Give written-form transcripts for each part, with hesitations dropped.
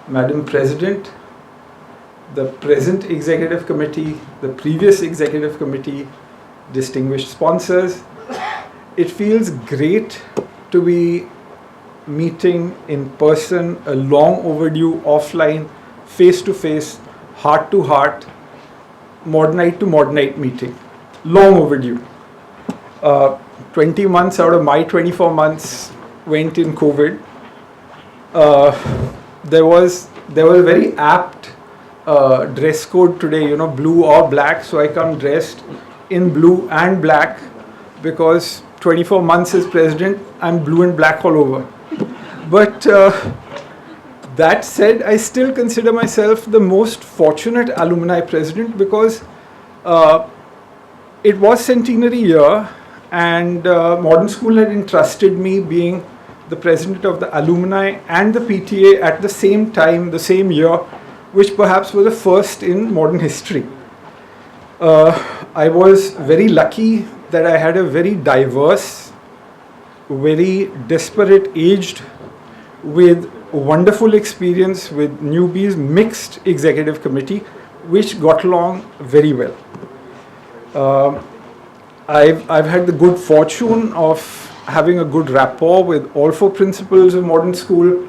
Madam President, the present executive committee, the previous executive committee, distinguished sponsors. It feels great to be meeting in person, a long overdue offline, face-to-face, heart-to-heart, Modernite to Modernite meeting. Long overdue. 20 months out of my 24 months went in COVID. There was a very apt dress code today, blue or black, so I come dressed in blue and black because 24 months as president, I'm blue and black all over. But that said, I still consider myself the most fortunate alumni president because it was centenary year and Modern School had entrusted me being the president of the alumni and the PTA at the same time, the same year, which perhaps was a first in modern history. I was very lucky that I had a very diverse, very disparate aged, with wonderful experience with newbies, mixed executive committee, which got along very well. I've had the good fortune of having a good rapport with all four principals of Modern School,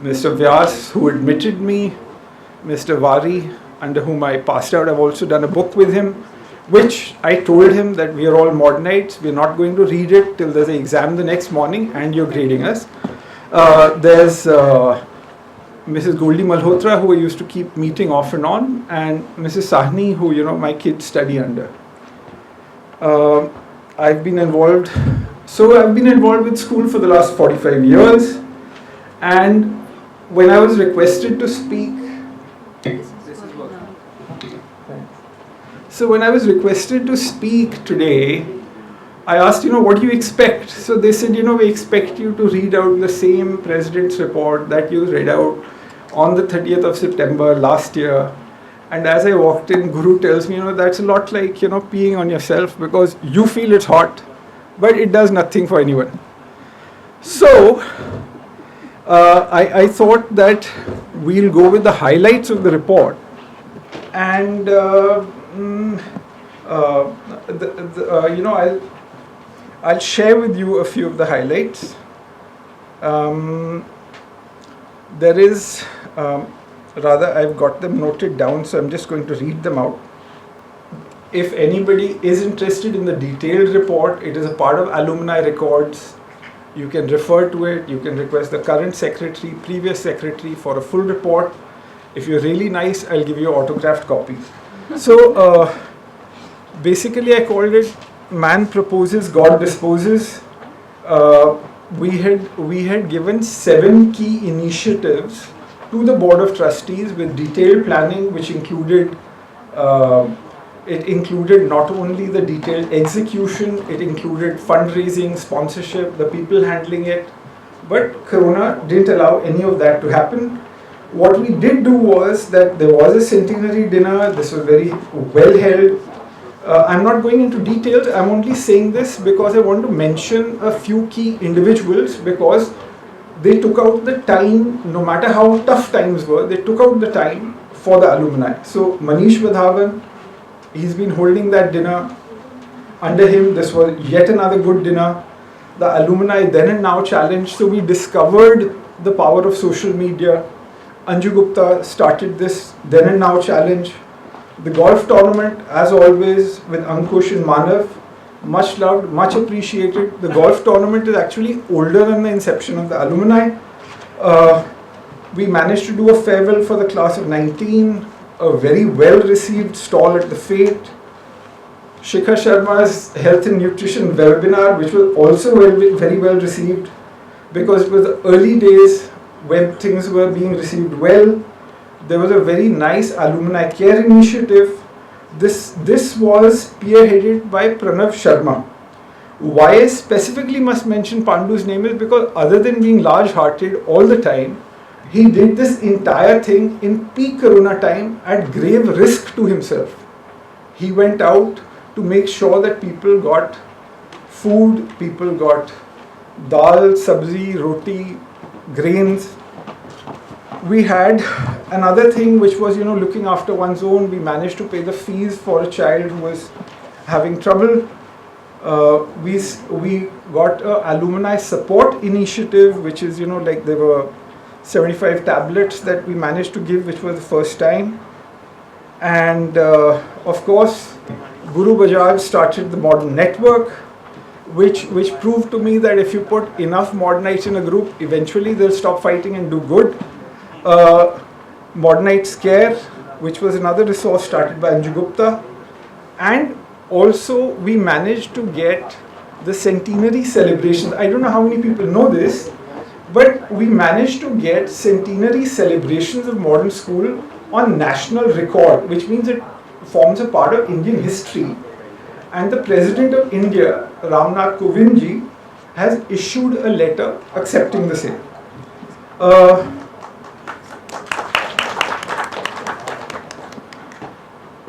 Mr. Vyas, who admitted me, Mr. Vari, under whom I passed out. I've also done a book with him, which I told him that we are all modernites, we're not going to read it till there's an exam the next morning and you're grading us. There's Mrs. Goldie Malhotra, who I used to keep meeting off and on, and Mrs. Sahni, who my kids study under. I've been involved with school for the last 45 years, and when I was requested to speak, so when I was requested to speak today, I asked, what do you expect? So they said, we expect you to read out the same president's report that you read out on the 30th of September last year. And as I walked in, Guru tells me, that's a lot like, peeing on yourself because you feel it's hot, but it does nothing for anyone. So I thought that we'll go with the highlights of the report. And, I'll share with you a few of the highlights. I've got them noted down, so I'm just going to read them out. If anybody is interested in the detailed report, it is a part of alumni records. You can refer to it. You can request the current secretary, previous secretary for a full report. If you're really nice, I'll give you an autographed copy. So basically, I called it Man Proposes, God Disposes. We had given 7 key initiatives to the Board of Trustees with detailed planning, which included not only the detailed execution, it included fundraising, sponsorship, the people handling it, but Corona didn't allow any of that to happen. What we did do was that there was a centenary dinner. This was very well held. I'm not going into details. I'm only saying this because I want to mention a few key individuals because they took out the time, no matter how tough times were, they took out the time for the alumni. So Manish Vadhavan, he's been holding that dinner. Under him, this was yet another good dinner. The alumni then and now challenge. So we discovered the power of social media. Anju Gupta started this then and now challenge. The golf tournament, as always, with Ankush and Manav, much loved, much appreciated. The golf tournament is actually older than the inception of the alumni. We managed to do a farewell for the class of 19, a very well received stall at the Fate. Shikhar Sharma's health and nutrition webinar, which was also very well received because it was the early days when things were being received well. There was a very nice alumni care initiative. This was spearheaded by Pranav Sharma. Why I specifically must mention Pandu's name is because other than being large-hearted all the time, he did this entire thing in peak Corona time at grave risk to himself. He went out to make sure that people got food, people got dal, sabzi, roti, grains. We had another thing which was, looking after one's own. We managed to pay the fees for a child who was having trouble. We got a alumni support initiative, which is, like there were 75 tablets that we managed to give, which was the first time. And of course, Guru Bajaj started the Modern Network, which proved to me that if you put enough Modernites in a group, eventually they'll stop fighting and do good. Modernites Care, which was another resource started by Anju Gupta. And also we managed to get the centenary celebrations. I don't know how many people know this, but we managed to get centenary celebrations of modern school on national record, which means it forms a part of Indian history. And the President of India, Ramnath Kovind ji, has issued a letter accepting the same.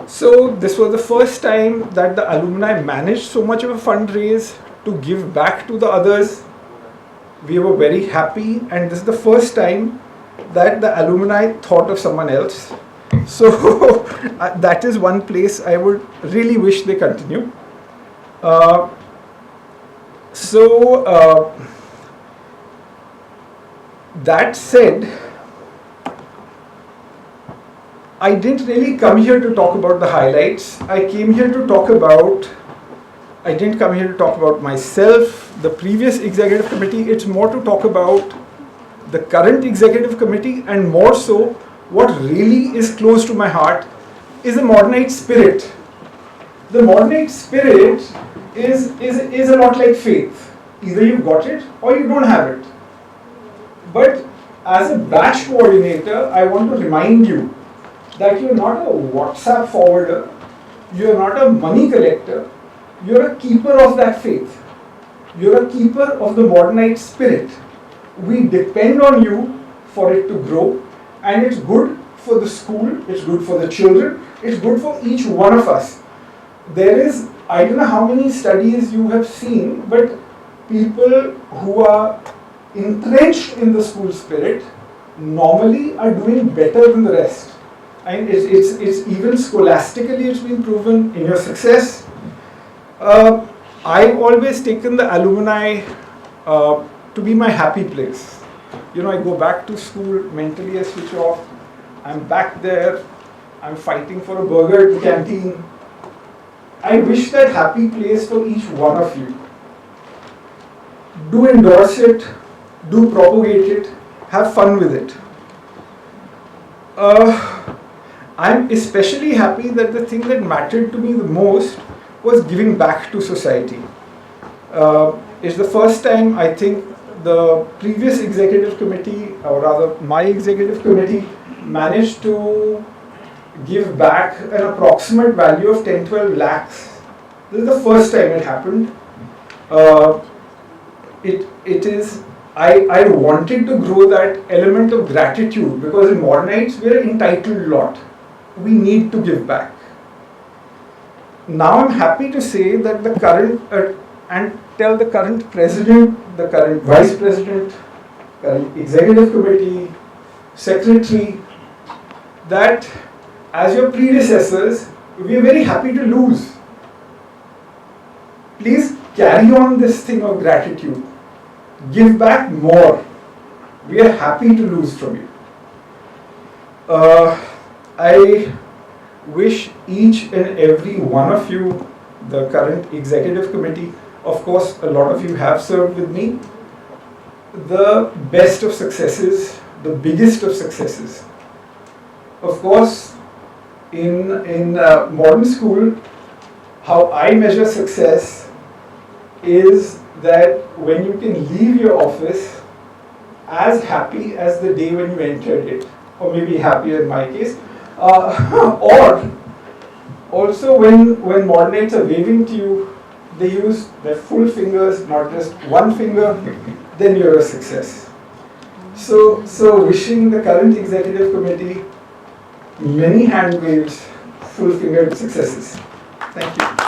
So this was the first time that the alumni managed so much of a fundraise to give back to the others. We were very happy, and this is the first time that the alumni thought of someone else. So that is one place I would really wish they continue. That said, I didn't really come here to talk about the highlights. I didn't come here to talk about myself, the previous executive committee. It's more to talk about the current executive committee, and more so, what really is close to my heart is the Modernite spirit. The Modernite spirit is a lot like faith. Either you've got it or you don't have it. But as a batch coordinator, I want to remind you that you're not a WhatsApp forwarder, you're not a money collector, you're a keeper of that faith. You're a keeper of the Modernite spirit. We depend on you for it to grow, and it's good for the school, it's good for the children, it's good for each one of us. There is, I don't know how many studies you have seen, but people who are entrenched in the school spirit normally are doing better than the rest. And it's even scholastically, it's been proven in your success. I've always taken the alumni to be my happy place. I go back to school, mentally I switch off, I'm back there, I'm fighting for a burger at the canteen. I wish that happy place for each one of you. Do endorse it, do propagate it, have fun with it. I'm especially happy that the thing that mattered to me the most was giving back to society. It's the first time I think the previous executive committee, or rather my executive committee, managed to give back an approximate value of 10-12 lakhs. This is the first time it happened. I wanted to grow that element of gratitude, because in Modernites we are entitled a lot. We need to give back. Now I'm happy to say that the current and tell the current president, the current vice president, current executive committee, secretary, that as your predecessors, we are very happy to lose. Please carry on this thing of gratitude. Give back more. We are happy to lose from you. I wish each and every one of you, the current executive committee, of course a lot of you have served with me, the best of successes, the biggest of successes. Of course, in modern school, how I measure success is that when you can leave your office as happy as the day when you entered it, or maybe happier in my case, or also when Modernites are waving to you, they use their full fingers, not just one finger, then you're a success. So wishing the current executive committee many hand waves, full fingered successes. Thank you.